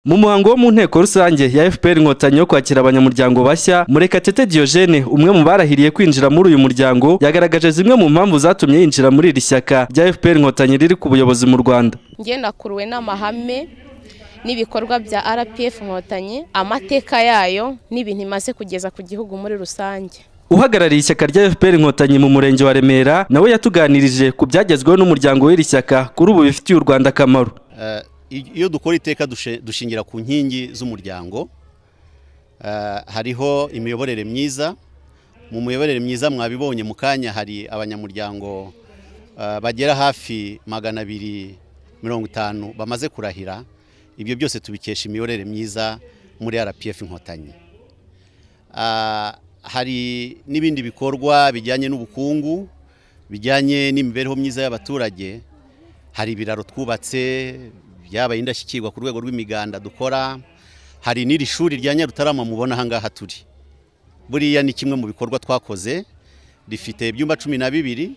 Mu muhango wo mu nteko rusange ya FPR Inkotanyi yo kwakira abanyamuryango bashya, Murekatete Diogene umwe mu barahiriye kwinjira muri uyu muryango yagaragaje zimwe mu mpamvu zatumye yinjira muri iri shyaka rya FPR Inkotanyi riri ku buyobozi mu Rwanda. Nge nakuruwe n'amahame n'ibikorwa bya RPF Inkotanyi, amateka yayo n'ibintu imaze kugeza ku gihugu muri rusange. Uhagarariye ishyaka rya FPR Inkotanyi mu murenge wa Remera nawe yatuganirije ku byagezweho n'umuryango w'iri shyaka kuri ubu bifitiye u Rwanda akamaro. Iyo dukora iteka dushingira ku nkingi z'umuryango, hariho imiyoborere myiza. Mu miyoborere myiza mwabibonye mu kanya hari abanyamuryango bagera hafi 250 bamaze kurahira. Ibyo byose tubikesha imiyoborere myiza muri RPF Inkotanyi. Hari n'ibindi bikorwa bijyanye n'ubukungu, bijyanye n'imibereho myiza y'abaturage. Hari ibiraro twubatse yabaye indashyikirwa ku rwego rw'imiganda dukora. Hari n'iri shuri rya Nyarutarama mubona ahangaha turi. Buriya ni kimwe mu bikorwa twakoze, rifite ibyumba 12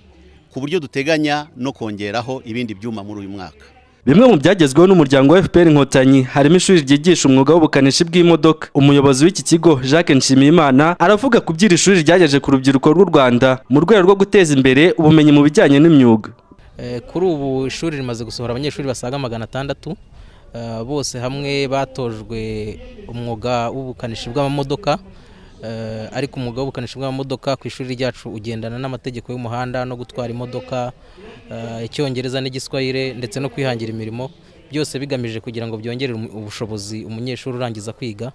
ku buryo duteganya no kongeraho ibindi byuma muri uyu mwaka. Bimwe mu byagezweho n'umuryango wa FPR Inkotanyi harimo ishuri ryigisha umwuga w'ubukanishi bw'imodoka. Umuyobozi w'iki kigo Jacques Nshimiyimana aravuga ku by'iri shuri ryagejeje ku rubyiruko rw'u Rwanda mu rwego rwo guteza imbere ubumenyi mu bijyanye n'imyuga. Kuri ubu ishuri rimaze gusohora abanyeshuri basaga 600, bose hamwe batojwe umwuga w'ubukanishi bw'amamodoka. Ariko umwuga w'ubukanishi bw'amamodoka ku ishuri ryacu ugendana n'amategeko y'umuhanda no gutwara imodoka, Icyongereza n'Igiswahili ndetse no kwihangira imirimo, byose bigamije kugira ngo byongerere ubushobozi umunyeshuri urangiza kwiga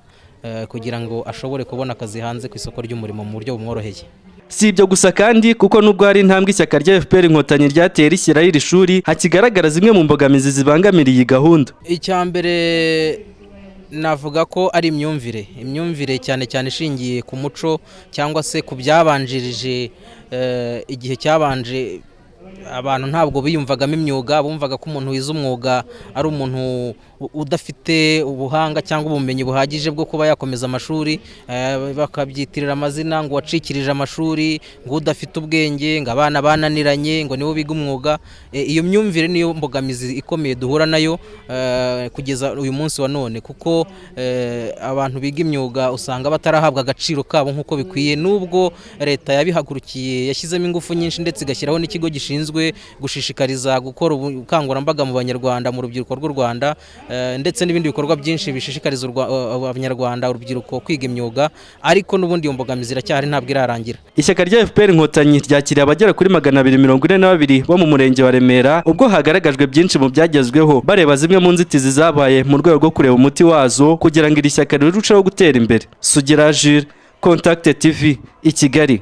kugira ngo ashobore kubona akazi hanze ku isoko ry'umurimo mu buryo bumworoheye. Si ibyo gusa kandi kuko nubwo hari intambwe ishyaka rya FPR Inkotanyi ryateye rishyiraho iri shuri, hakigaragara zimwe mu mbogamizi zibangamiriye iyi gahunda. Icya mbere navuga ko ari imyumvire cyane cyane ishingiye ku muco cyangwa se ku byabanjirije igihe cyabanje. Abantu ntabwo biyumvagamo imyuga, bumvaga ko umuntu wize umwuga ari umuntu udafite ubuhanga cyangwa ubumenyi buhagije bwo kuba yakomeza amashuri, bakabyitirira amazina ngo wacikirije amashuri, ngo udafite ubwenge, ngo abana bananiranye, ngo nibo biga umwuga. Iyo myumvire niyo mbogamizi ikomeye duhura nayo kugeza uyu munsi wa none, kuko abantu biga imyuga usanga batarahabwa agaciro kabo nk'uko bikwiye, nubwo leta yabihagurukiye yashyizemo ingufu nyinshi ndetse igashyiraho n'ikigo gishinzwe gushishikariza gukora ubukangurambaga mu banyarwanda, mu rubyiruko rw'u Rwanda, ndetse n'ibindi bikorwa byinshi bishishikariza abanyarwanda urubyiruko kwiga imyuga, ariko n'ubundi iyo mbogamizi iracyahari ntabwo irarangira. Ishyaka rya FPR Inkotanyi ryakiriye abagera kuri 242 bo mu murenge wa Remera, ubwo hagaragajwe byinshi mu byagezweho, bareba zimwe mu nzitizi zabaye mu rwego rwo kureba umuti wazo kugira ngo iri shyaka rirusheho gutera imbere. Sugira Jules, Contact TV, i Kigali.